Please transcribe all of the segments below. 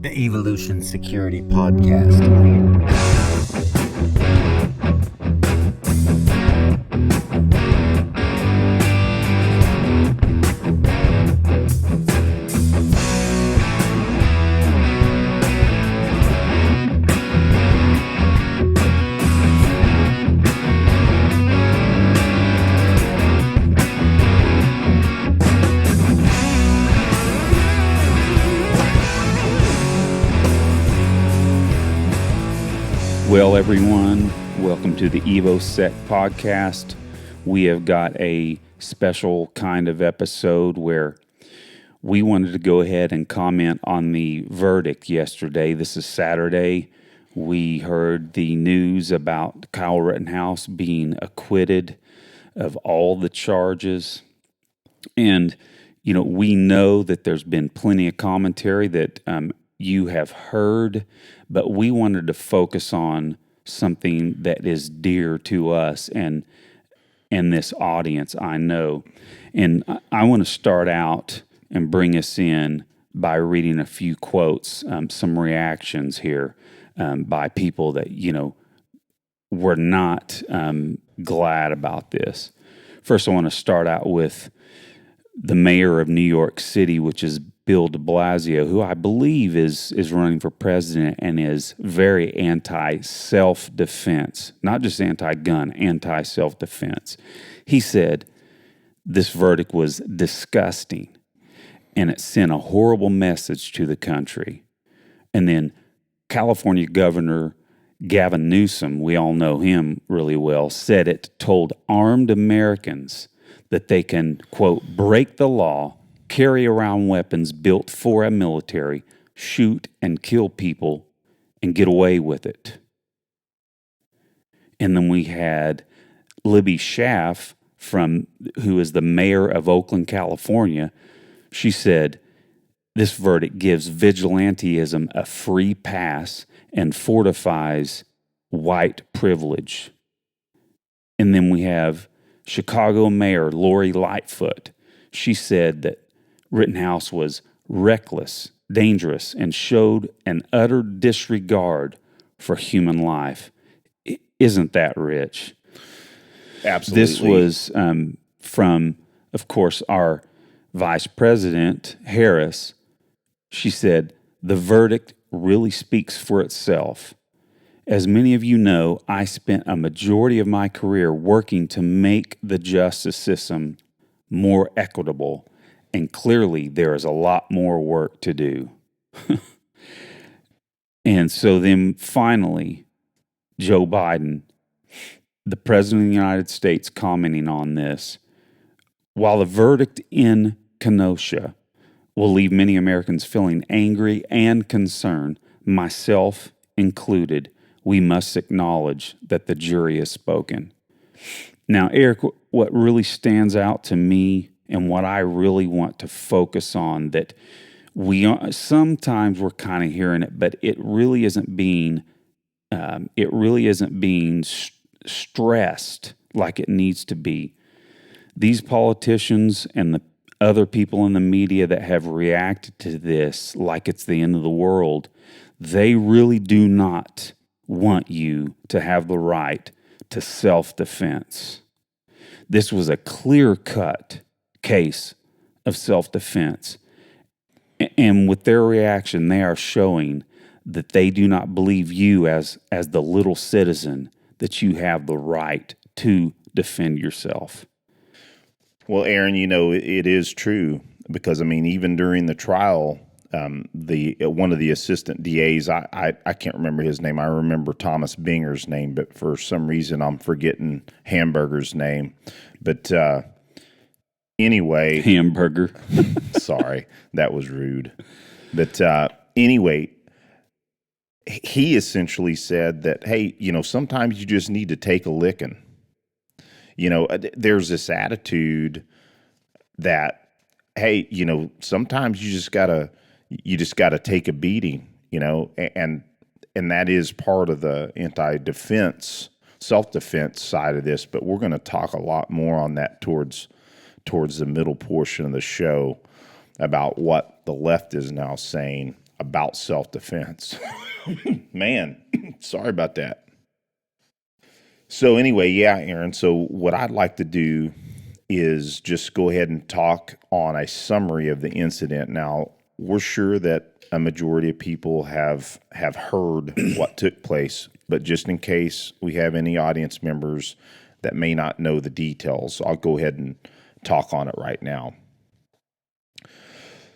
the Evolution Security Podcast. Well, everyone, welcome to the EvoSec podcast. We have got a special kind of episode where we wanted to go ahead and comment on the verdict yesterday. This is Saturday. We heard the news about Kyle Rittenhouse being acquitted of all the charges. And, we know that there's been plenty of commentary that you have heard, but we wanted to focus on something that is dear to us and this audience, I know. And I want to start out and bring us in by reading a few quotes, some reactions here by people that, were not glad about this. First, I want to start out with the mayor of New York City, which is Bill de Blasio, who I believe is running for president and is very anti-self-defense, not just anti-gun, anti-self-defense. He said this verdict was disgusting and it sent a horrible message to the country. And then California Governor Gavin Newsom, we all know him really well, said it told armed Americans that they can, quote, break the law, carry around weapons built for a military, shoot and kill people, and get away with it. And then we had Libby Schaaf, who is the mayor of Oakland, California. She said, this verdict gives vigilantism a free pass and fortifies white privilege. And then we have Chicago Mayor Lori Lightfoot. She said that Rittenhouse was reckless, dangerous, and showed an utter disregard for human life. Isn't that rich? Absolutely. This was from, of course, our Vice President, Harris. She said, the verdict really speaks for itself. As many of you know, I spent a majority of my career working to make the justice system more equitable, and clearly there is a lot more work to do. And so then finally, Joe Biden, the President of the United States, commenting on this, while the verdict in Kenosha will leave many Americans feeling angry and concerned, myself included, we must acknowledge that the jury has spoken. Now, Eric, what really stands out to me and what I really want to focus on, that sometimes we're kind of hearing it, but it really isn't being stressed like it needs to be. These politicians and the other people in the media that have reacted to this like it's the end of the world, they really do not want you to have the right to self-defense. This was a clear-cut case of self-defense. And with their reaction, they are showing that they do not believe you as the little citizen that you have the right to defend yourself. Well, Aaron, it is true because, even during the trial, one of the assistant DAs, I can't remember his name. I remember Thomas Binger's name, but for some reason I'm forgetting Hamburger's name. But anyway. Hamburger. Sorry, that was rude. But anyway, he essentially said that, hey, sometimes you just need to take a licking. There's this attitude that, hey, sometimes you just gotta take a beating, and that is part of the anti-defense, self-defense side of this. But we're going to talk a lot more on that towards the middle portion of the show about what the left is now saying about self-defense. Man, sorry about that. So anyway, yeah, Aaron, so what I'd like to do is just go ahead and talk on a summary of the incident. Now, we're sure that a majority of people have heard what took place, but just in case we have any audience members that may not know the details, I'll go ahead and talk on it right now.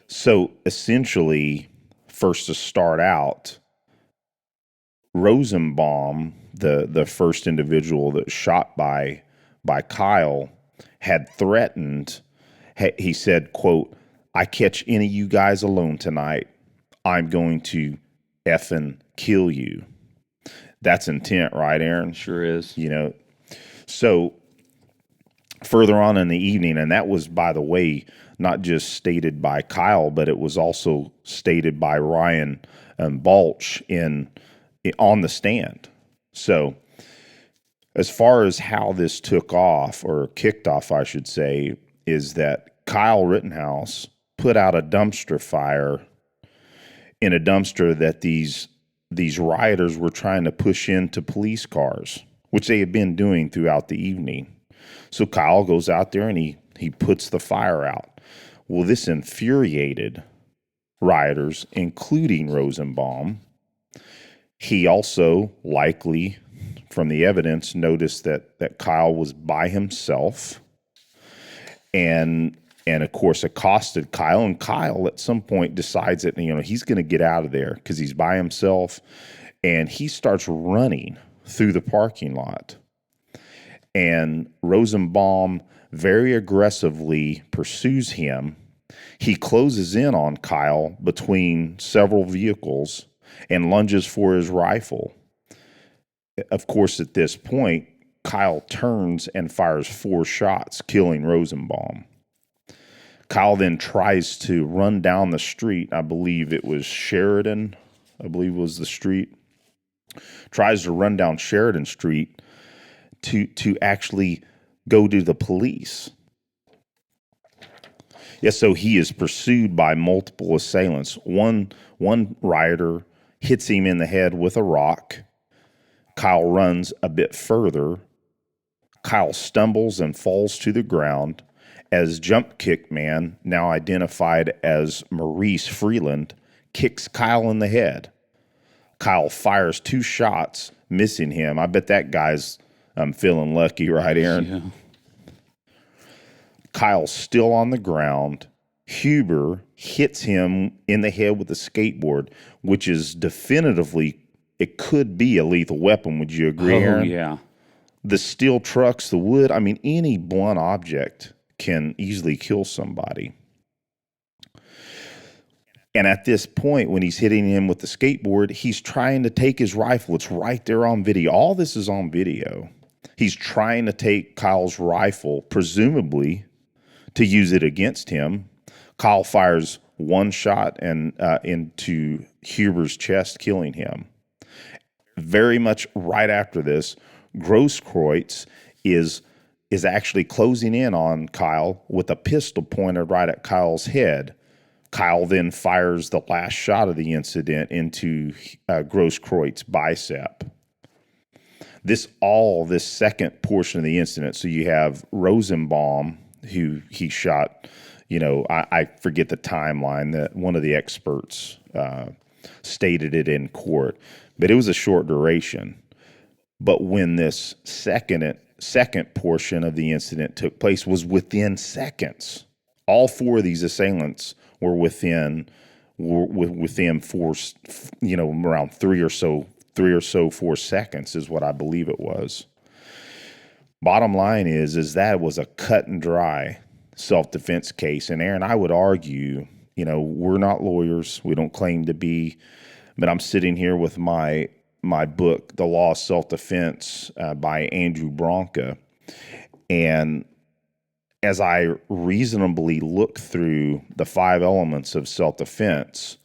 So essentially, first to start out, Rosenbaum, the first individual that was shot by Kyle, had threatened, he said, quote, "I catch any of you guys alone tonight, I'm going to effing kill you." That's intent, right, Aaron? Sure is. You know, so further on in the evening, and that was, by the way, not just stated by Kyle, but it was also stated by Ryan Balch on the stand. So as far as how this took off, or kicked off, I should say, is that Kyle Rittenhouse put out a dumpster fire in a dumpster that these rioters were trying to push into police cars, which they had been doing throughout the evening. So Kyle goes out there and he puts the fire out. Well, this infuriated rioters, including Rosenbaum. He also likely, from the evidence, noticed that Kyle was by himself and of course accosted Kyle. And Kyle at some point decides that, he's going to get out of there because he's by himself, and he starts running through the parking lot. And Rosenbaum very aggressively pursues him. He closes in on Kyle between several vehicles and lunges for his rifle. Of course, at this point, Kyle turns and fires 4 shots, killing Rosenbaum. Kyle then tries to run down the street. I believe it was Sheridan, was the street. Tries to run down Sheridan Street to actually go to the police. Yeah, so he is pursued by multiple assailants. One rioter hits him in the head with a rock. Kyle runs a bit further. Kyle stumbles and falls to the ground as Jump Kick Man, now identified as Maurice Freeland, kicks Kyle in the head. Kyle fires 2 shots, missing him. I bet that guy's feeling lucky, right, Aaron? Yeah. Kyle's still on the ground. Huber hits him in the head with a skateboard, which is definitively, it could be a lethal weapon. Would you agree, Aaron? Oh, yeah. The steel trucks, the wood, any blunt object can easily kill somebody. And at this point, when he's hitting him with the skateboard, he's trying to take his rifle. It's right there on video. All this is on video. He's trying to take Kyle's rifle, presumably to use it against him. Kyle fires 1 shot and into Huber's chest, killing him. Very much right after this, Grosskreutz is actually closing in on Kyle with a pistol pointed right at Kyle's head. Kyle then fires the last shot of the incident into Grosskreuz's bicep. This second portion of the incident, so you have Rosenbaum, who he shot, I forget the timeline, that one of the experts stated it in court, but it was a short duration. But when this second portion of the incident took place was within seconds. All 4 of these assailants were within 4, around 3 or so 4 seconds is what I believe it was. Bottom line is that was a cut and dry self-defense case. And Aaron, I would argue, we're not lawyers. We don't claim to be, but I'm sitting here with my book, The Law of Self-Defense by Andrew Bronca. And as I reasonably look through the 5 elements of self-defense,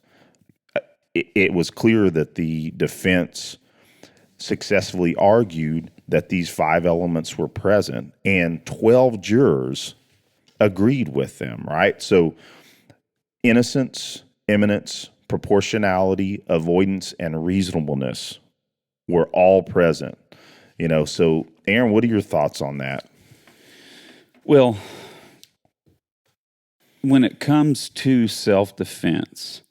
it was clear that the defense successfully argued that these 5 elements were present, and 12 jurors agreed with them, right? So innocence, imminence, proportionality, avoidance, and reasonableness were all present. So Aaron, what are your thoughts on that? Well, when it comes to self-defense,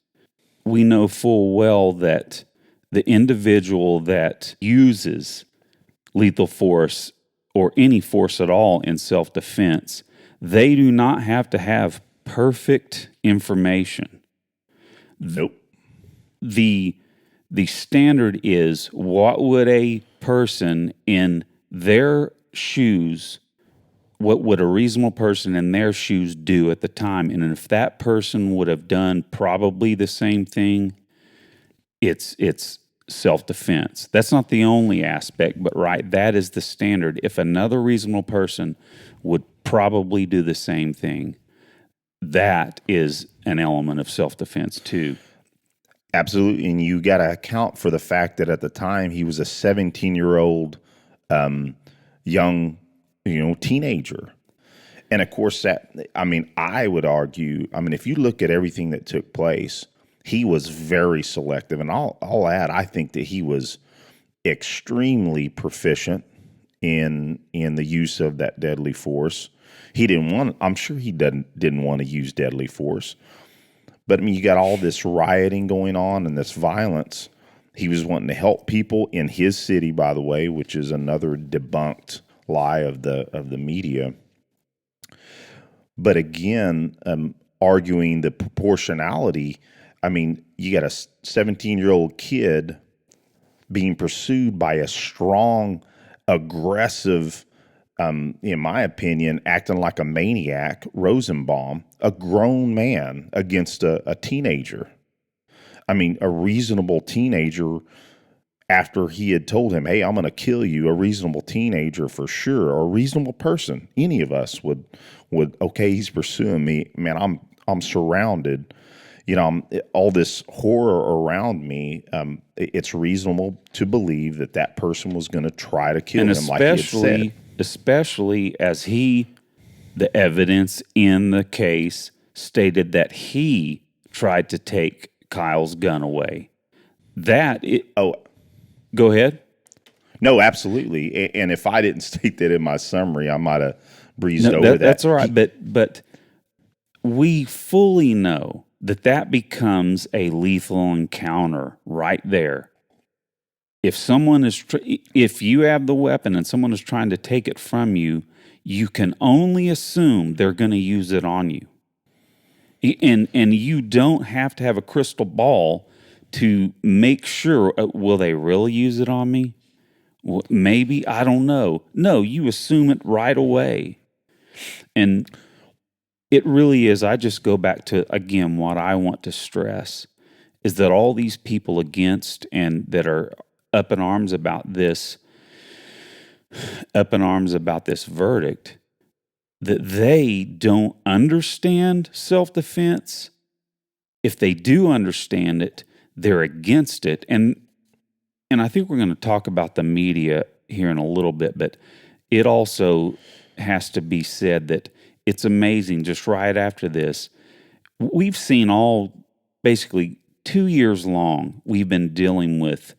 we know full well that the individual that uses lethal force or any force at all in self-defense, they do not have to have perfect information. Nope. The standard is, what would a person in their shoes, what would a reasonable person in their shoes do at the time? And if that person would have done probably the same thing, it's self-defense. That's not the only aspect, but that is the standard. If another reasonable person would probably do the same thing, that is an element of self-defense too. Absolutely. And you got to account for the fact that at the time he was a 17-year-old young, teenager. And of course I would argue, if you look at everything that took place, he was very selective. And I'll add, I think that he was extremely proficient in the use of that deadly force. I'm sure he didn't want to use deadly force. But you got all this rioting going on and this violence. He was wanting to help people in his city, by the way, which is another debunked lie of the media. But again, arguing the proportionality, you got a 17-year-old kid being pursued by a strong, aggressive, in my opinion, acting like a maniac, Rosenbaum, a grown man against a teenager. A reasonable teenager, after he had told him, hey, I'm going to kill you, a reasonable teenager for sure, or a reasonable person, any of us would, okay, he's pursuing me. Man, I'm surrounded. All this horror around me. It's reasonable to believe that person was going to try to kill him, like he had said. Especially as the evidence in the case stated that he tried to take Kyle's gun away. Go ahead. No, absolutely. And if I didn't state that in my summary, I might have breezed over that. That's all right. But we fully know that becomes a lethal encounter right there. If someone if you have the weapon and someone is trying to take it from you, you can only assume they're going to use it on you. And you don't have to have a crystal ball to make sure, will they really use it on me? Well, maybe, I don't know. No, you assume it right away. And it really is, I just go back to, again, what I want to stress is that all these people against and that are up in arms about this verdict, that they don't understand self-defense. If they do understand it, they're against it. And I think we're going to talk about the media here in a little bit, but it also has to be said that it's amazing, just right after this, we've seen basically 2 years long, we've been dealing with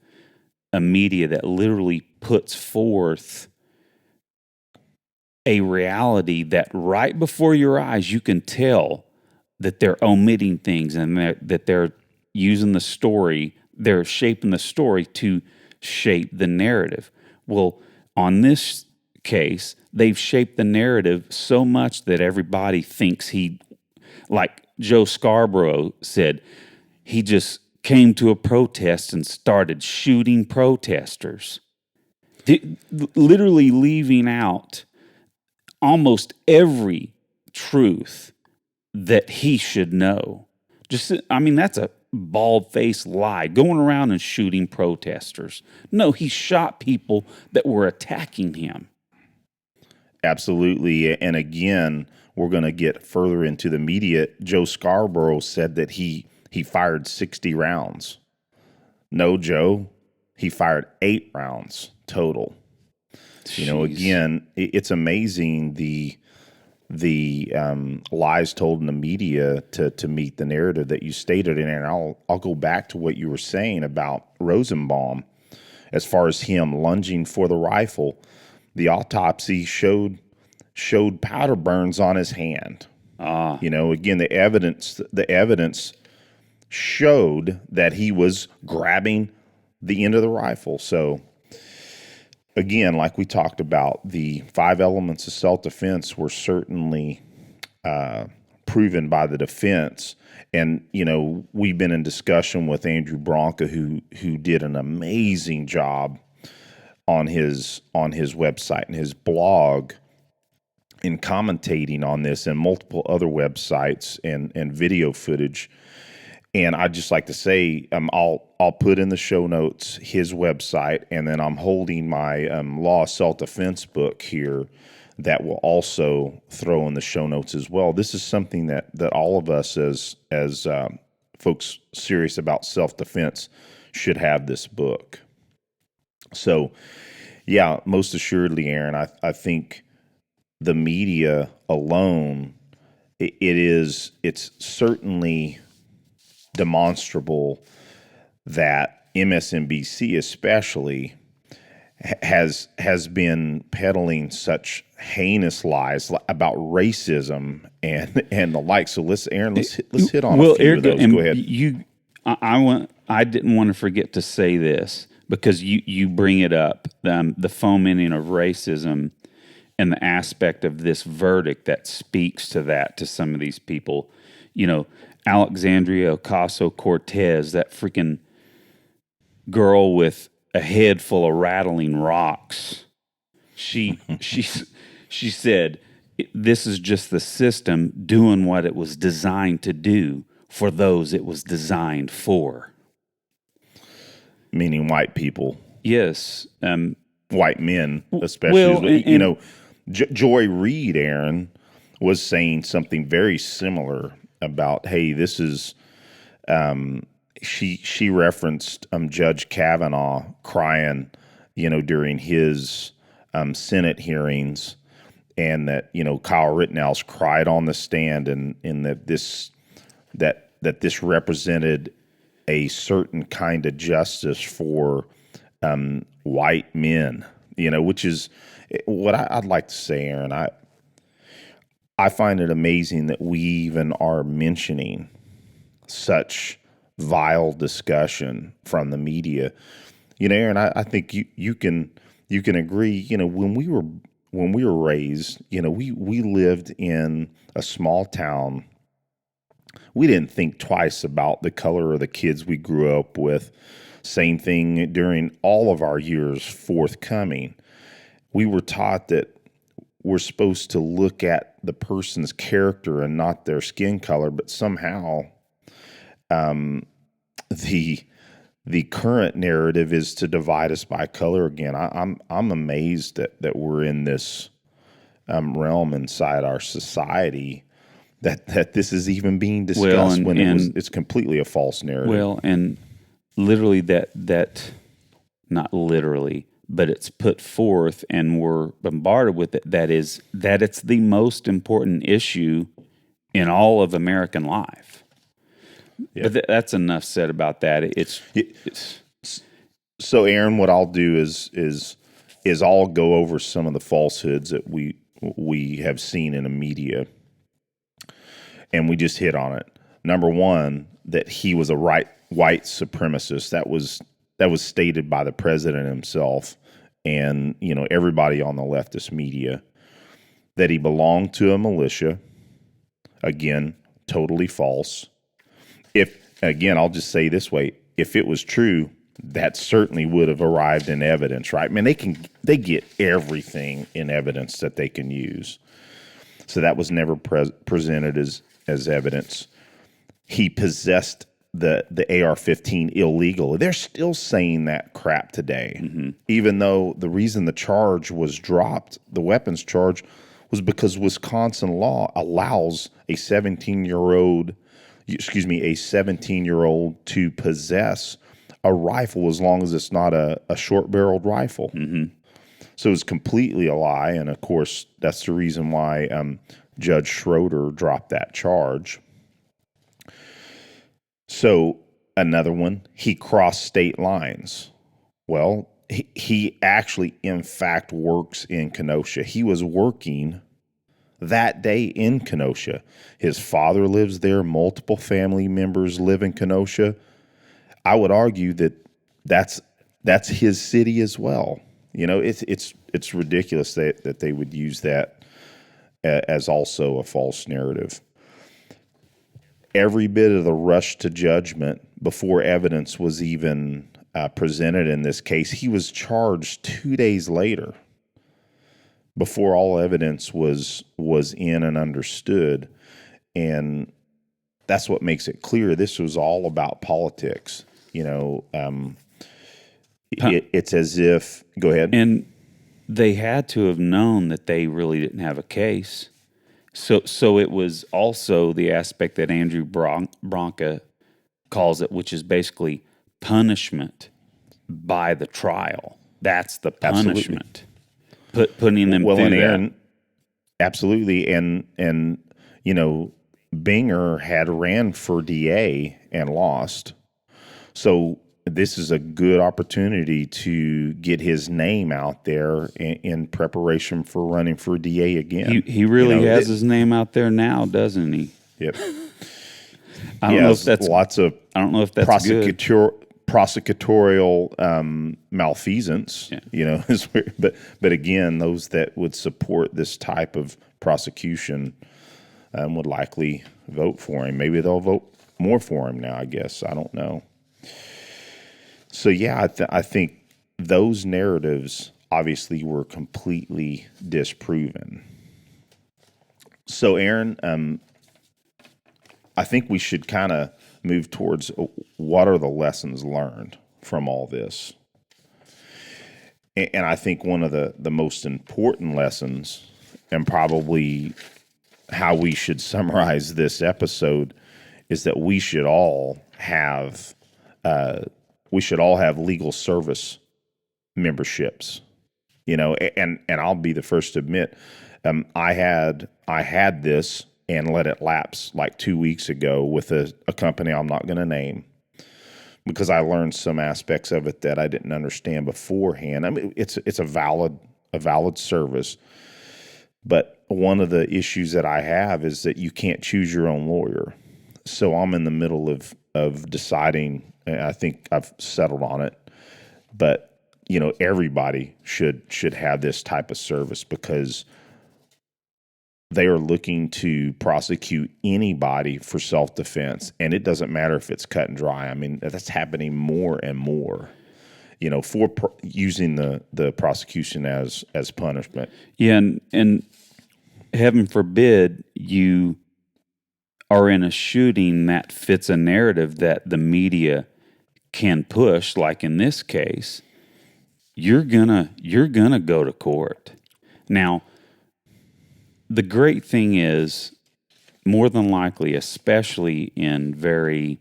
a media that literally puts forth a reality that right before your eyes, you can tell that they're omitting things and that they're using the story, they're shaping the story to shape the narrative. Well, on this case, they've shaped the narrative so much that everybody thinks like Joe Scarborough said, he just came to a protest and started shooting protesters, literally leaving out almost every truth that he should know. That's a bald-faced lie, going around and shooting protesters. No, he shot people that were attacking him. Absolutely. And again, we're going to get further into the media. Joe Scarborough said that he fired 60 rounds. No, Joe, he fired 8 rounds total. Jeez. Again, it's amazing the the lies told in the media to meet the narrative that you stated. And I'll go back to what you were saying about Rosenbaum. As far as him lunging for the rifle, the autopsy showed powder burns on his hand. Again, the evidence showed that he was grabbing the end of the rifle. So again, like we talked about, the 5 elements of self-defense were certainly proven by the defense. And, we've been in discussion with Andrew Bronca, who did an amazing job on his website and his blog in commentating on this, and multiple other websites and video footage. And I'd just like to say, I'll put in the show notes his website, and then I'm holding my law self-defense book here that will also throw in the show notes as well. This is something that all of us as folks serious about self-defense should have this book. So, yeah, most assuredly, Aaron, I think the media alone, it's certainly demonstrable that MSNBC especially has been peddling such heinous lies about racism and the like. So let's hit on a few of those. Go ahead. I didn't want to forget to say this, because you bring it up, the fomenting of racism and the aspect of this verdict that speaks to that, to some of these people. Alexandria Ocasio-Cortez, that freaking girl with a head full of rattling rocks. She said, this is just the system doing what it was designed to do for those it was designed for. Meaning white people. Yes. White men, especially. Joy Reid, Aaron, was saying something very similar about, hey, this is... She referenced Judge Kavanaugh crying, during his Senate hearings, and that Kyle Rittenhouse cried on the stand, and that this represented a certain kind of justice for white men, which is what I'd like to say, Aaron. I find it amazing that we even are mentioning such vile discussion from the media. Aaron, I think you can agree. When we were raised, we lived in a small town. We didn't think twice about the color of the kids we grew up with. Same thing during all of our years forthcoming. We were taught that we're supposed to look at the person's character and not their skin color, but somehow the current narrative is to divide us by color again. I'm amazed that we're in this realm inside our society that this is even being discussed it's completely a false narrative. Well, and literally that not literally, but it's put forth and we're bombarded with it. That it's the most important issue in all of American life. Yep. But that's enough said about that. So, Aaron, what I'll do is I'll go over some of the falsehoods that we have seen in the media, and we just hit on it. Number one, that he was a white supremacist. That was stated by the president himself, and everybody on the leftist media. That he belonged to a militia. Again, totally false. I'll just say this way, if it was true, that certainly would have arrived in evidence, right? I mean, they get everything in evidence that they can use. So that was never presented as evidence. He possessed the AR-15 illegal. They're still saying that crap today, even though the reason the charge was dropped, the weapons charge, was because Wisconsin law allows a 17-year-old to possess a rifle as long as it's not a short-barreled rifle. So it's completely a lie, and of course that's the reason why Judge Schroeder dropped that charge. So another one, he crossed state lines. Well, he actually, in fact, works in Kenosha. He was working that day in Kenosha. His father lives there. Multiple family members live in Kenosha. I would argue that that's his city as well. You know, it's ridiculous that they would use that as also a false narrative. Every bit of the rush to judgment before evidence was even presented in this case, he was charged 2 days later before all evidence was in and understood. And that's what makes it clear. This was all about politics. You know, it's as if, go ahead. And they had to have known that they really didn't have a case. So it was also the aspect that Andrew Branca calls it, which is basically punishment by the trial. That's the punishment. Putting them through and that. Aaron, absolutely. And you know, Binger had ran for DA and lost. So this is a good opportunity to get his name out there in preparation for running for DA again. He really has his name out there now, doesn't he? Yep. I don't know if that's lots of. I don't know if that's good. Prosecutorial malfeasance. Yeah. You know, but again, those that would support this type of prosecution would likely vote for him. Maybe they'll vote more for him now. I guess I don't know. So yeah, I think those narratives obviously were completely disproven. So Aaron, I think we should kind of move towards what are the lessons learned from all this. And I think one of the most important lessons, and probably how we should summarize this episode, is that we should all have legal service memberships. You know, and I'll be the first to admit, I had this and let it lapse like 2 weeks ago with a company I'm not going to name, because I learned some aspects of it that I didn't understand beforehand. I mean, it's a valid service, but one of the issues that I have is that you can't choose your own lawyer. So I'm in the middle of deciding, and I think I've settled on it, but you know, everybody should have this type of service, because they are looking to prosecute anybody for self-defense, and it doesn't matter if it's cut and dry. I mean, that's happening more and more, you know, for using the prosecution as punishment. Yeah, and heaven forbid you are in a shooting that fits a narrative that the media can push, like in this case, you're gonna go to court. Now, the great thing is, more than likely, especially in very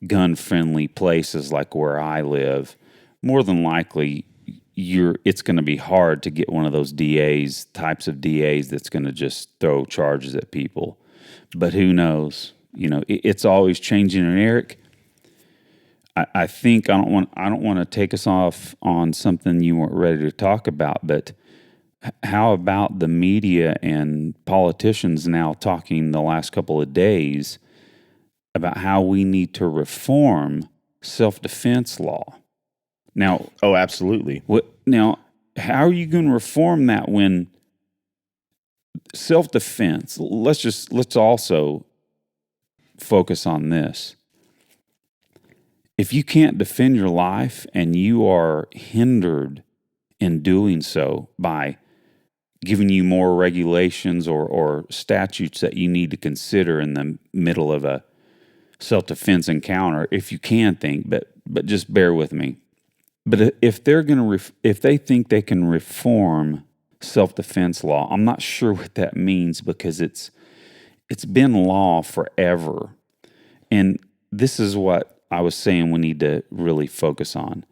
gun-friendly places like where I live, more than likely it's going to be hard to get one of those types of DAs that's going to just throw charges at people. But who knows? You know, it's always changing. And Eric, I think I don't want to take us off on something you weren't ready to talk about, but how about the media and politicians now talking the last couple of days about how we need to reform self-defense law? Now, oh, absolutely. Now, how are you going to reform that when self-defense? Let's also focus on this. If you can't defend your life and you are hindered in doing so by giving you more regulations or statutes that you need to consider in the middle of a self-defense encounter, if you can think, but just bear with me. But if they're going to, if they think they can reform self-defense law, I'm not sure what that means, because it's been law forever. And this is what I was saying we need to really focus on.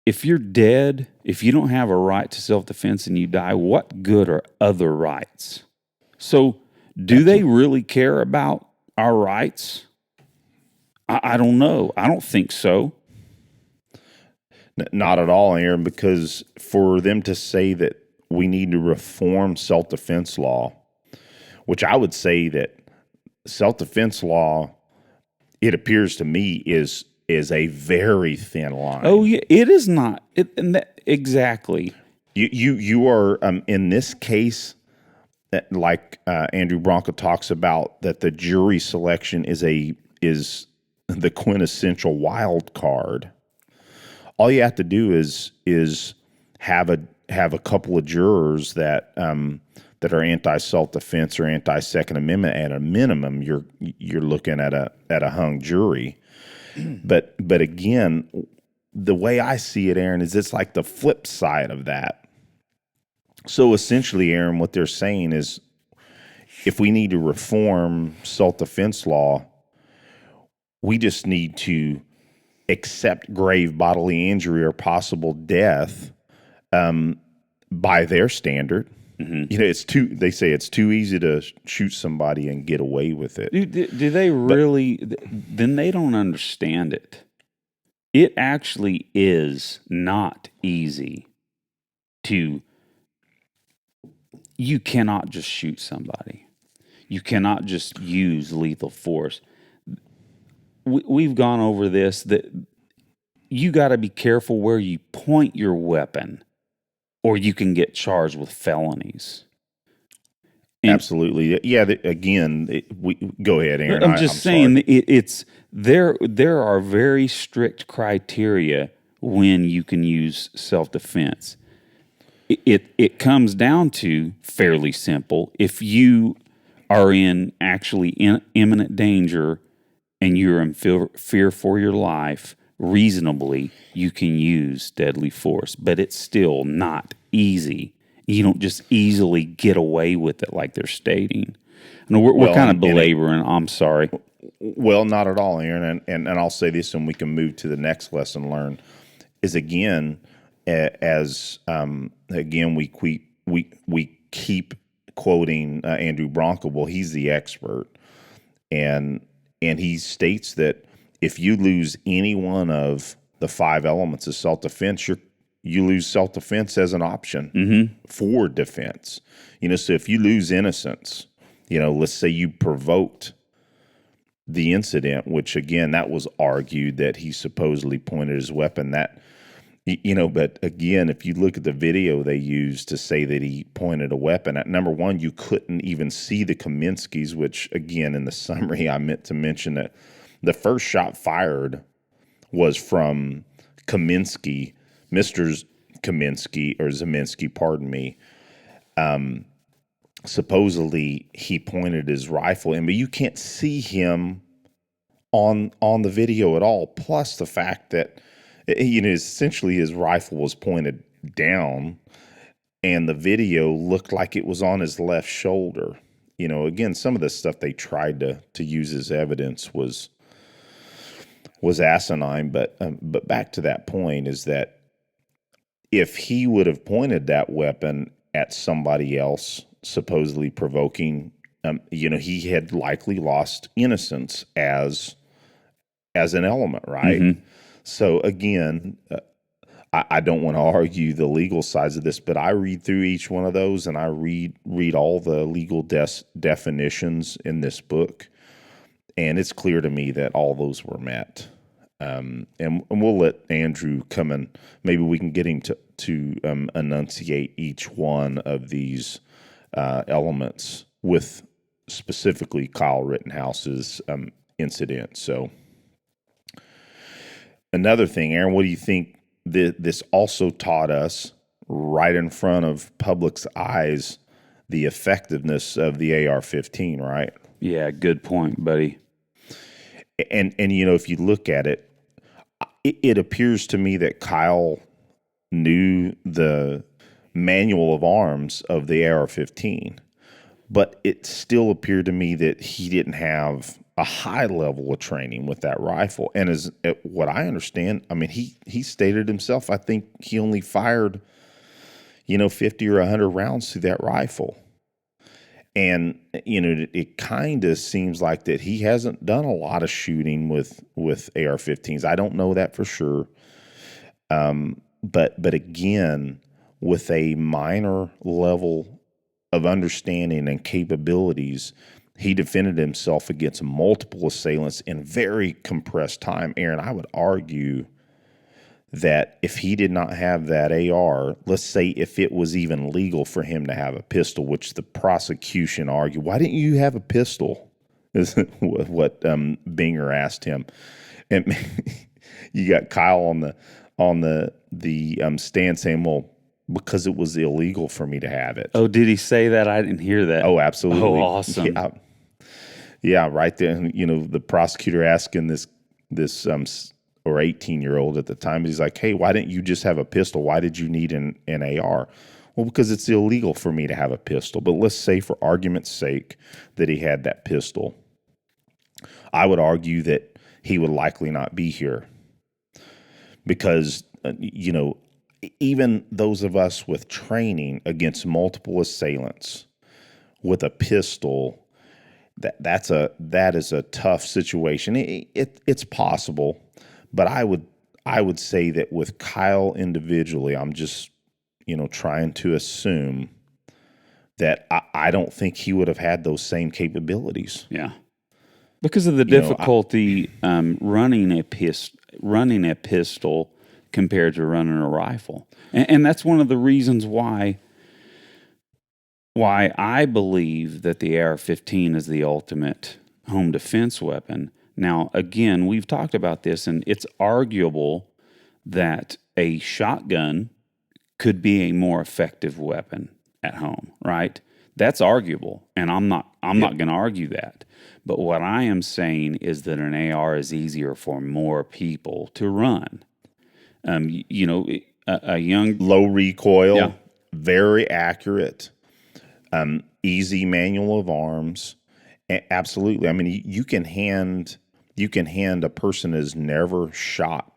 If you're dead, if you don't have a right to self-defense and you die, what good are other rights? So, do they really care about our rights? I don't know. I don't think so. Not at all, Aaron, because for them to say that we need to reform self-defense law, which I would say that self-defense law, it appears to me, is a very thin line. Oh, yeah, it is not. Exactly. You are in this case, like Andrew Bronco talks about, that the jury selection is the quintessential wild card. All you have to do is have a couple of jurors that are anti-self-defense or anti-Second Amendment. At a minimum, you're looking at a hung jury. But again, the way I see it, Aaron, is it's like the flip side of that. So essentially, Aaron, what they're saying is, if we need to reform self-defense law, we just need to accept grave bodily injury or possible death by their standard. Mm-hmm. They say it's too easy to shoot somebody and get away with it. Do they really? Then they don't understand it. It actually is not easy to. You cannot just shoot somebody. You cannot just use lethal force. We've gone over this, that you got to be careful where you point your weapon, or you can get charged with felonies. And absolutely. Yeah. We go ahead, Aaron. I'm saying it's there are very strict criteria when you can use self-defense. It comes down to fairly simple. If you are in imminent danger and you're in fear for your life, reasonably, you can use deadly force. But it's still not easy. You don't just easily get away with it like they're stating. And we're kind of belaboring. I'm sorry. Well, not at all, Aaron. And I'll say this, and we can move to the next lesson learned, is again, we keep quoting Andrew Bronco. Well, he's the expert, and he states that if you lose any one of the 5 elements of self-defense, you lose self-defense as an option for defense. So if you lose innocence, let's say you provoked the incident, which again, that was argued that he supposedly pointed his weapon. But again, if you look at the video they used to say that he pointed a weapon, at number one, you couldn't even see the Kaminsky's, which again, in the summary, I meant to mention that the first shot fired was from Kaminsky, Mr. Kaminsky, or Zeminski, pardon me. Supposedly he pointed his rifle in, but you can't see him on the video at all. Plus the fact that, essentially his rifle was pointed down and the video looked like it was on his left shoulder. Again, some of the stuff they tried to use as evidence was asinine, but back to that point is that if he would have pointed that weapon at somebody else, supposedly provoking, he had likely lost innocence as an element, right? Mm-hmm. So again, I don't want to argue the legal sides of this, but I read through each one of those, and I read all the legal definitions in this book, and it's clear to me that all those were met. And we'll let Andrew come in. Maybe we can get him to enunciate each one of these elements with specifically Kyle Rittenhouse's incident. So another thing, Aaron, what do you think this also taught us right in front of public's eyes, the effectiveness of the AR-15, right? Yeah, good point, buddy. And if you look at it, it appears to me that Kyle knew the manual of arms of the AR-15, but it still appeared to me that he didn't have a high level of training with that rifle. And as what I understand, I mean, he stated himself, I think he only fired, 50 or 100 rounds through that rifle. And, it kind of seems like that he hasn't done a lot of shooting with AR-15s. I don't know that for sure. But again, with a minor level of understanding and capabilities, he defended himself against multiple assailants in very compressed time. Aaron, I would argue that if he did not have that AR, let's say if it was even legal for him to have a pistol, which the prosecution argued, why didn't you have a pistol? Is what Binger asked him. And you got Kyle on the stand saying, well, because it was illegal for me to have it. Oh, did he say that? I didn't hear that. Oh, absolutely. Oh, awesome. Yeah, right there. The prosecutor asking this or 18-year-old at the time, he's like, hey, why didn't you just have a pistol? Why did you need an AR? Well, because it's illegal for me to have a pistol. But let's say for argument's sake that he had that pistol. I would argue that he would likely not be here because, even those of us with training against multiple assailants with a pistol, that is a tough situation. It's possible, but I would say that with Kyle individually, I'm just trying to assume that I don't think he would have had those same capabilities. Yeah, because of the difficulty running a pistol compared to running a rifle, and that's one of the reasons why I believe that the AR-15 is the ultimate home defense weapon. Now, again, we've talked about this, and it's arguable that a shotgun could be a more effective weapon at home, right? That's arguable, and I'm not going to argue that. But what I am saying is that an AR is easier for more people to run. A young low recoil, very accurate. Easy manual of arms. Absolutely. I mean, you can hand a person who's never shot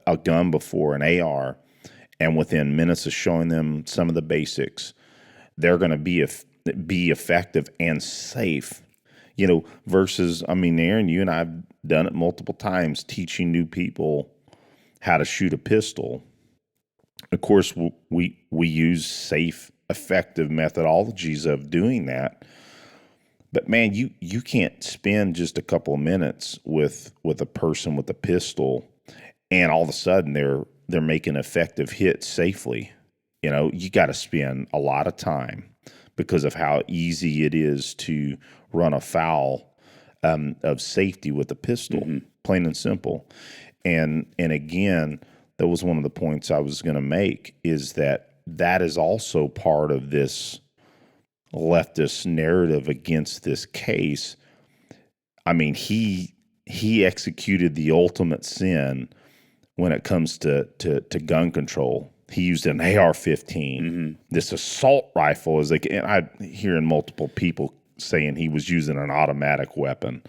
a gun before, an AR, and within minutes of showing them some of the basics, they're going to be effective and safe. Versus, Aaron, you and I have done it multiple times, teaching new people how to shoot a pistol. Of course, we use safe, effective methodologies of doing that. But man, you can't spend just a couple of minutes with a person with a pistol and all of a sudden they're making effective hits safely. You got to spend a lot of time because of how easy it is to run afoul of safety with a pistol, plain and simple. And again, that was one of the points I was going to make, is that is also part of this leftist narrative against this case. I mean, he executed the ultimate sin when it comes to gun control. He used an AR-15, this assault rifle, and I hearing multiple people saying he was using an automatic weapon,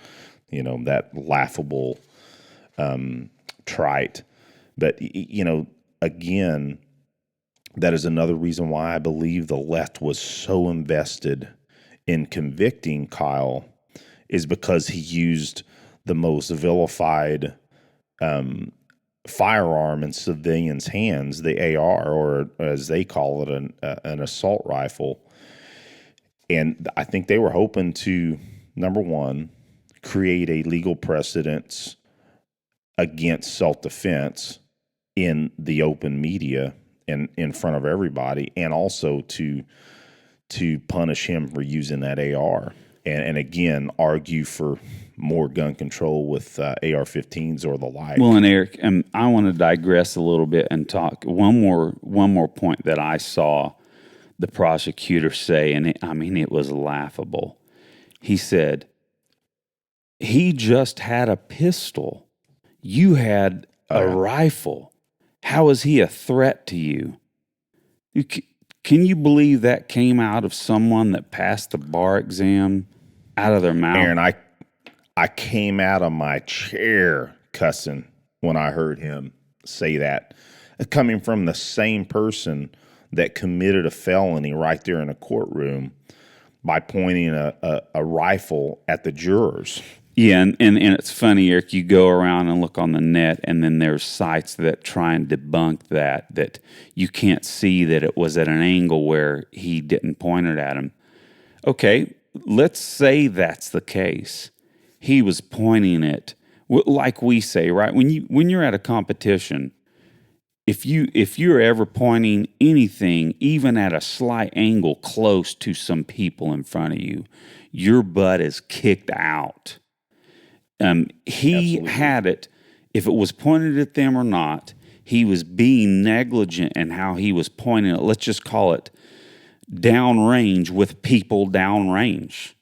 that laughable trite. But, again, that is another reason why I believe the left was so invested in convicting Kyle, is because he used the most vilified firearm in civilians' hands, the AR, or as they call it, an assault rifle. And I think they were hoping to, number one, create a legal precedence against self-defense in the open media and in front of everybody, and also to punish him for using that AR. And again, argue for more gun control with AR-15s or the like. Well, and Eric, I want to digress a little bit and talk one more point that I saw the prosecutor say, and it was laughable. He said, "He just had a pistol. You had a rifle. How is he a threat to you?" Can you believe that came out of someone that passed the bar exam, out of their mouth? Aaron, I came out of my chair cussing when I heard him say that, coming from the same person that committed a felony right there in a courtroom by pointing a rifle at the jurors. Yeah, and it's funny, Eric, you go around and look on the net, and then there's sites that try and debunk that you can't see that it was at an angle where he didn't point it at him. Okay, let's say that's the case. He was pointing it, like we say, right? When you're at a competition, if you're ever pointing anything, even at a slight angle close to some people in front of you, your butt is kicked out. He Absolutely. had it, if it was pointed at them or not, he was being negligent in how he was pointing it. Let's just call it downrange with people downrange.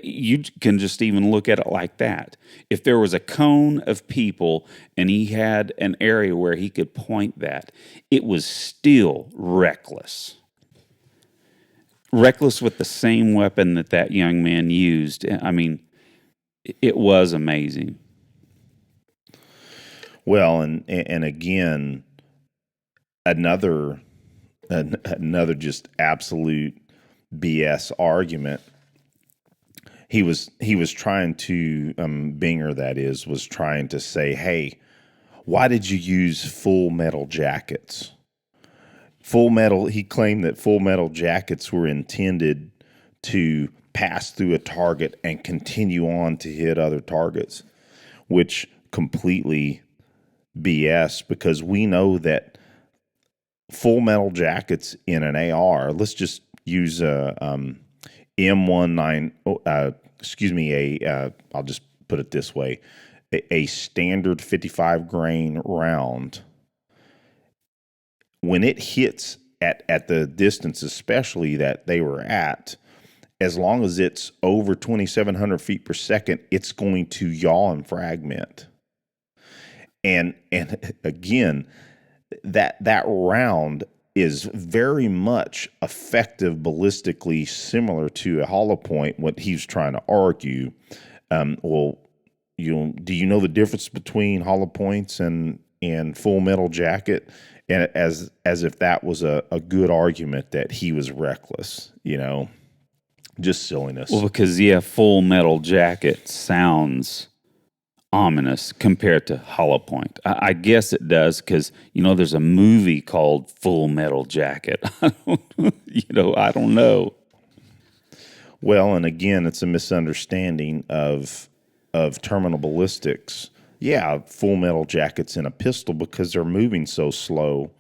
You can just even look at it like that. If there was a cone of people and he had an area where he could point that, it was still reckless. Reckless with the same weapon that young man used. I mean, it was amazing. Well, and again, another just absolute BS argument. He was trying to Binger, that is, was trying to say, hey, why did you use full metal jackets? He claimed that full metal jackets were intended to pass through a target and continue on to hit other targets, which completely BS, because we know that full metal jackets in an AR, let's just use a M19, I'll just put it this way, a standard 55 grain round, when it hits at the distance, especially that they were at, as long as it's over 2,700 feet per second, it's going to yaw and fragment. And again, that round is very much effective ballistically, similar to a hollow point. What he's trying to argue, do you know the difference between hollow points and full metal jacket? And as if that was a good argument that he was reckless, just silliness. Well, because, full metal jacket sounds ominous compared to hollow point. I guess it does, because, there's a movie called Full Metal Jacket. I don't know. Well, and again, it's a misunderstanding of terminal ballistics. Yeah, full metal jackets in a pistol, because they're moving so slow,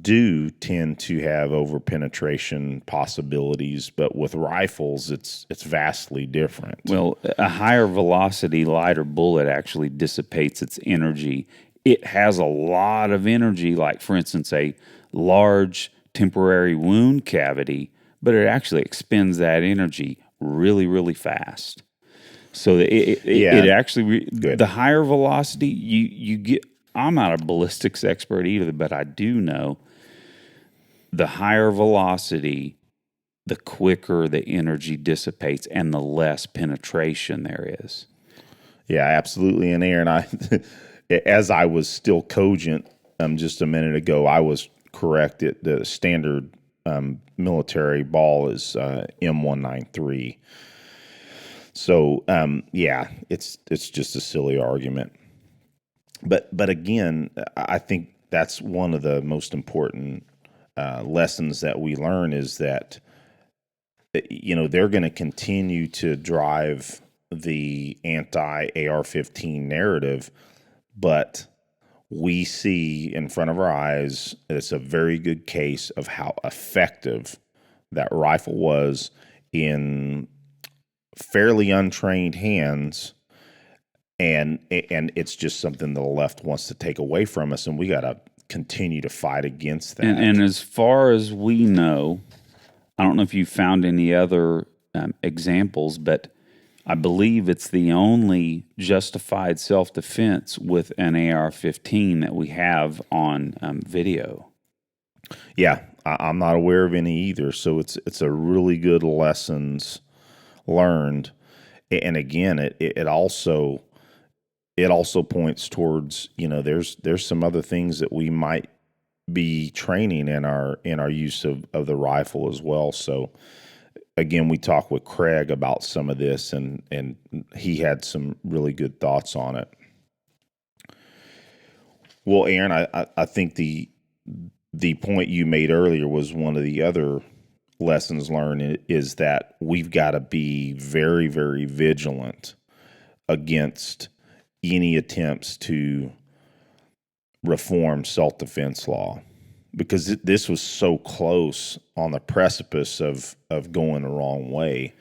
do tend to have over-penetration possibilities, but with rifles, it's vastly different. Well, a higher velocity, lighter bullet actually dissipates its energy. It has a lot of energy, like, for instance, a large temporary wound cavity, but it actually expends that energy really, really fast. So it actually, the higher velocity, you get, I'm not a ballistics expert either, but I do know the higher velocity, the quicker the energy dissipates and the less penetration there is. Yeah, absolutely. And Aaron, as I was still cogent just a minute ago, I was correct. The standard military ball is M193. So it's just a silly argument. But again, I think that's one of the most important lessons that we learn, is that they're going to continue to drive the anti-AR-15 narrative, but we see in front of our eyes it's a very good case of how effective that rifle was in fairly untrained hands, and it's just something the left wants to take away from us, and we got to continue to fight against that. And as far as we know, I don't know if you found any other examples, but I believe it's the only justified self-defense with an AR-15 that we have on video. Yeah, I'm not aware of any either, so it's a really good lessons learned. And again, it also points towards, there's some other things that we might be training in our use of the rifle as well. So again, we talked with Craig about some of this, and he had some really good thoughts on it. Well, Aaron, I think the point you made earlier was one of the other lessons learned, is that we've got to be very, very vigilant against any attempts to reform self-defense law, because this was so close on the precipice of going the wrong way,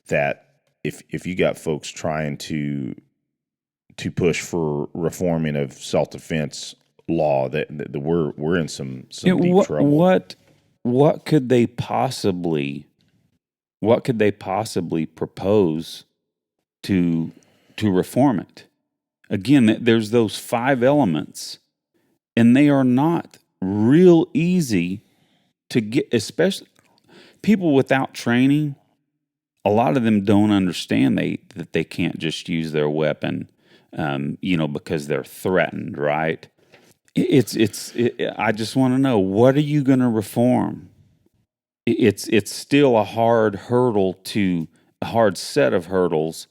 that if you got folks trying to push for reforming of self-defense law, that we're in some deep trouble. What could they possibly propose to reform it? Again, there's those 5 elements, and they are not real easy to get, especially people without training. A lot of them don't understand that they can't just use their weapon, because they're threatened, right? I just want to know, what are you going to reform? It's still a hard set of hurdles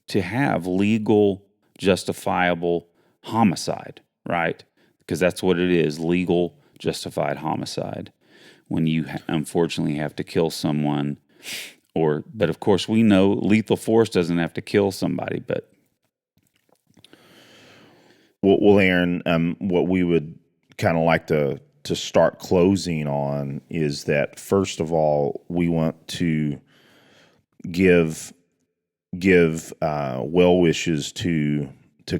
to have legal, justifiable homicide, right? Because that's what it is, legal, justified homicide, when you unfortunately have to kill someone. But of course, we know lethal force doesn't have to kill somebody, but. Well, Aaron, what we would kind of like to start closing on is that, first of all, we want to give well wishes to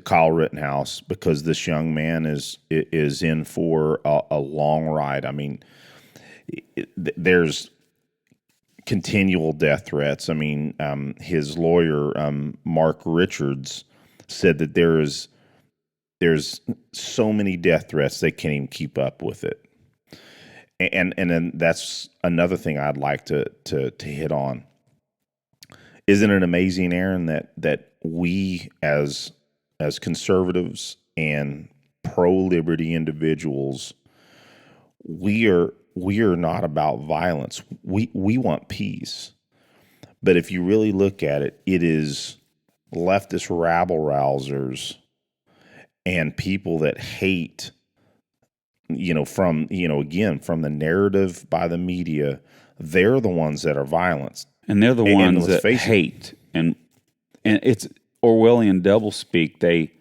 Kyle Rittenhouse, because this young man is in for a long ride. I mean, there's continual death threats. I mean, his lawyer, Mark Richards, said that there's so many death threats they can't even keep up with it. And then that's another thing I'd like to hit on. Isn't it amazing, Aaron, that we as conservatives and pro-liberty individuals, we are not about violence. We want peace. But if you really look at it, it is leftist rabble-rousers and people that hate, from the narrative by the media, they're the ones that are violent. And they're the ones that hate. And it's Orwellian doublespeak. They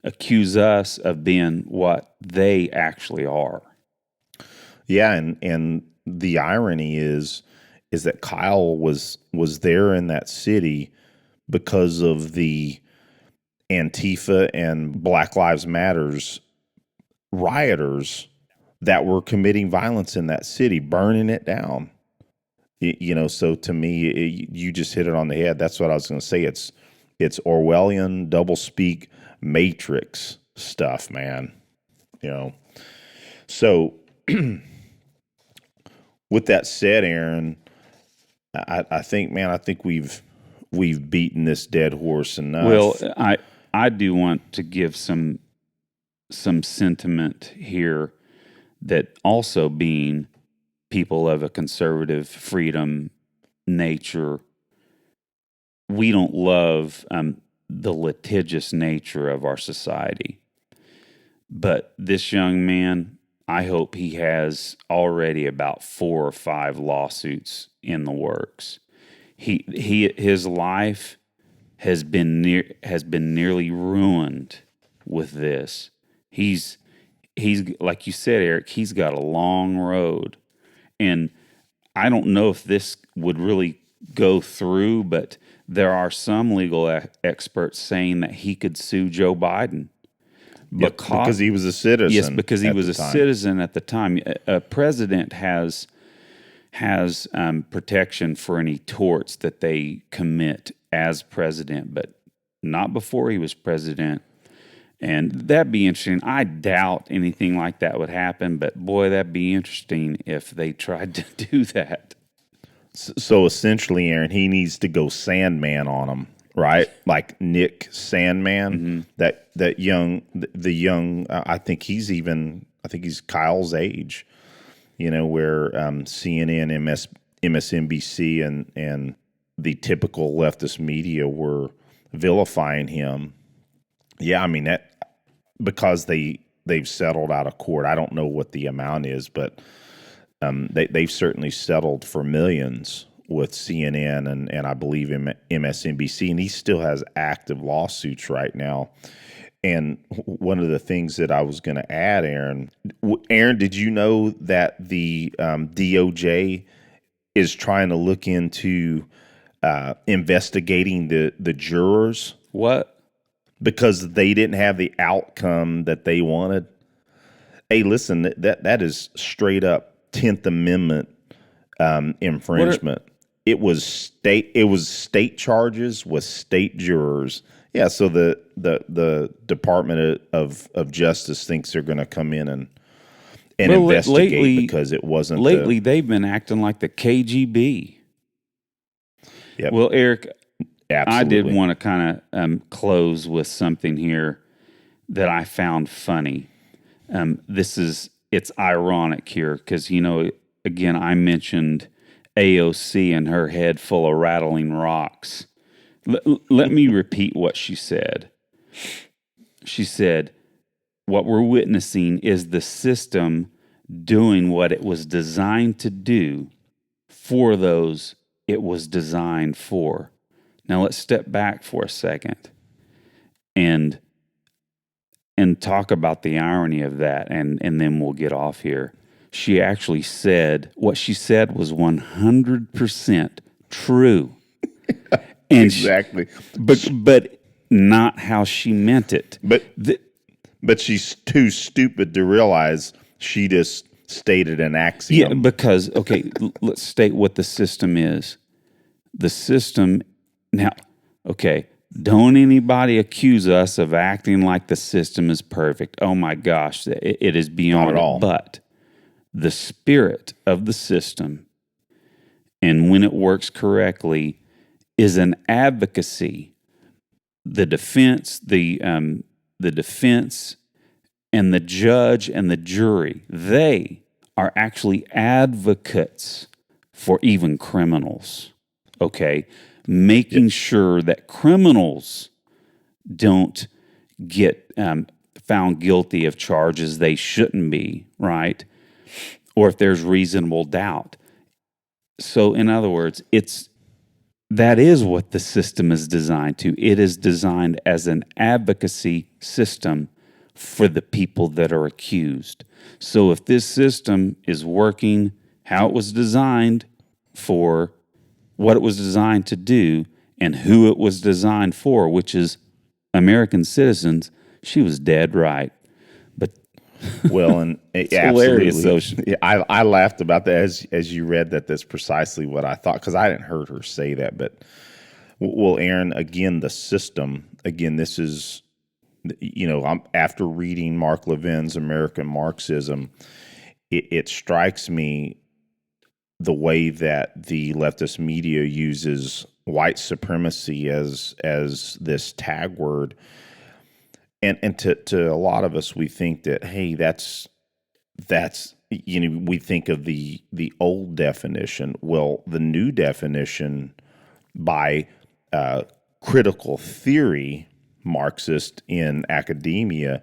accuse us of being what they actually are. Yeah, and the irony is that Kyle was there in that city because of the Antifa and Black Lives Matters rioters that were committing violence in that city, burning it down. So to me, you just hit it on the head. That's what I was going to say. It's Orwellian doublespeak Matrix stuff, man. So with that said, Aaron, I think we've beaten this dead horse enough. Well, I do want to give some sentiment here, that also, being people of a conservative freedom nature, we don't love the litigious nature of our society. But this young man, I hope he has already about 4 or 5 lawsuits in the works. His life has been nearly ruined with this. He's like you said, Eric, he's got a long road. And I don't know if this would really go through, but there are some legal experts saying that he could sue Joe Biden. Because he was a citizen. Yes, because he was a citizen at the time. A president has protection for any torts that they commit as president, but not before he was president. And that'd be interesting. I doubt anything like that would happen, but boy, that'd be interesting if they tried to do that. So essentially, Aaron, he needs to go Sandman on him, right? Like Nick Sandman, that young, I think he's Kyle's age, where CNN, MSNBC and the typical leftist media were vilifying him. Yeah, I mean that because they've settled out of court. I don't know what the amount is, but they've certainly settled for millions with CNN and I believe MSNBC, and he still has active lawsuits right now. And one of the things that I was going to add, Aaron, did you know that the DOJ is trying to look into investigating the jurors? What? Because they didn't have the outcome that they wanted. Hey, listen, that is straight up 10th Amendment infringement. It was state charges with state jurors. Yeah, so the Department of Justice thinks they're going to come in and investigate because it wasn't. Lately, they've been acting like the KGB. Yep. Well, Eric, absolutely. I did want to kind of close with something here that I found funny. It's ironic here because, again, I mentioned AOC and her head full of rattling rocks. Let me repeat what she said. She said, what we're witnessing is the system doing what it was designed to do for those it was designed for. Now let's step back for a second and talk about the irony of that, and then we'll get off here. She actually said, what she said was 100% true. And exactly. But not how she meant it. But she's too stupid to realize she just stated an axiom. Yeah, because, okay, let's state what the system is. The system, now, okay, don't anybody accuse us of acting like the system is perfect. Oh my gosh, it is beyond Not at all. But the spirit of the system, and when it works correctly, is an advocacy. The defense, the defense, and the judge and the jury, they are actually advocates for even criminals. Okay, making sure that criminals don't get found guilty of charges they shouldn't be, right? Or if there's reasonable doubt. So, in other words, that is what the system is designed to. It is designed as an advocacy system for the people that are accused. So if this system is working how it was designed for, what it was designed to do, and who it was designed for, which is American citizens, she was dead right. But well, and it's absolutely, hilarious. Yeah, I laughed about that as you read that. That's precisely what I thought, because I hadn't heard her say that. But well, Aaron, again, the system. Again, this is, I'm after reading Mark Levin's American Marxism, it strikes me the way that the leftist media uses white supremacy as this tag word. And to a lot of us, we think that, hey, that's we think of the old definition. Well, the new definition by critical theory Marxist in academia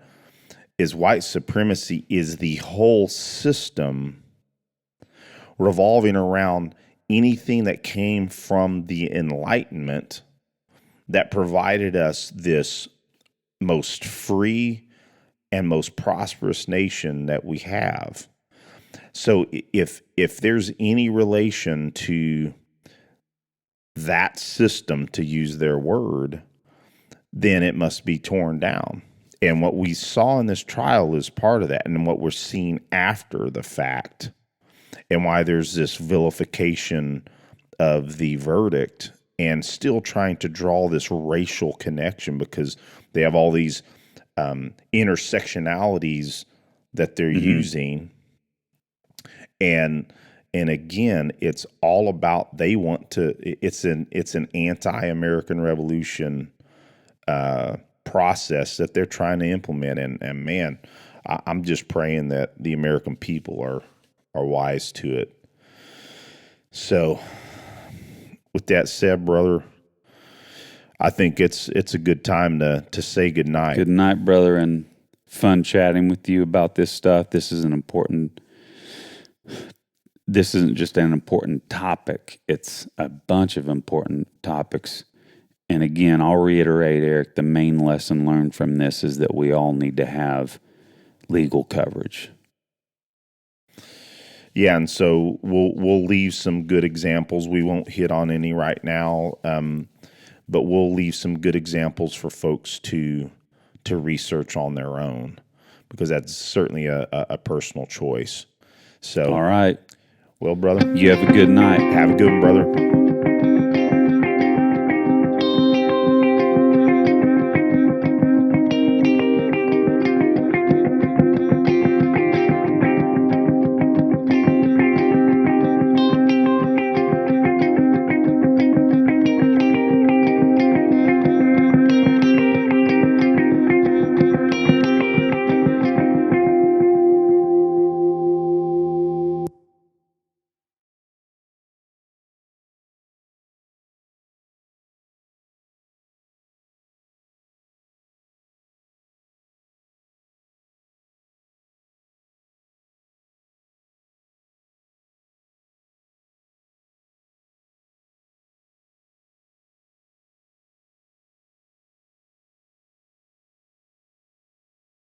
is white supremacy is the whole system revolving around anything that came from the Enlightenment that provided us this most free and most prosperous nation that we have. So if there's any relation to that system, to use their word, then it must be torn down. And what we saw in this trial is part of that, and what we're seeing after the fact, and why there's this vilification of the verdict and still trying to draw this racial connection, because they have all these intersectionalities that they're using. And again, it's all about, they want to, it's an anti-American Revolution process that they're trying to implement. And man, I'm just praying that the American people are wise to it. So, with that said, brother, I think it's a good time to say goodnight. Good night, brother, and fun chatting with you about this stuff. This isn't just an important topic. It's a bunch of important topics. And again, I'll reiterate, Eric, the main lesson learned from this is that we all need to have legal coverage. Yeah, and so we'll leave some good examples. We won't hit on any right now, but we'll leave some good examples for folks to research on their own, because that's certainly a personal choice. So, All right. Well, brother, You have a good night. have a good one, brother.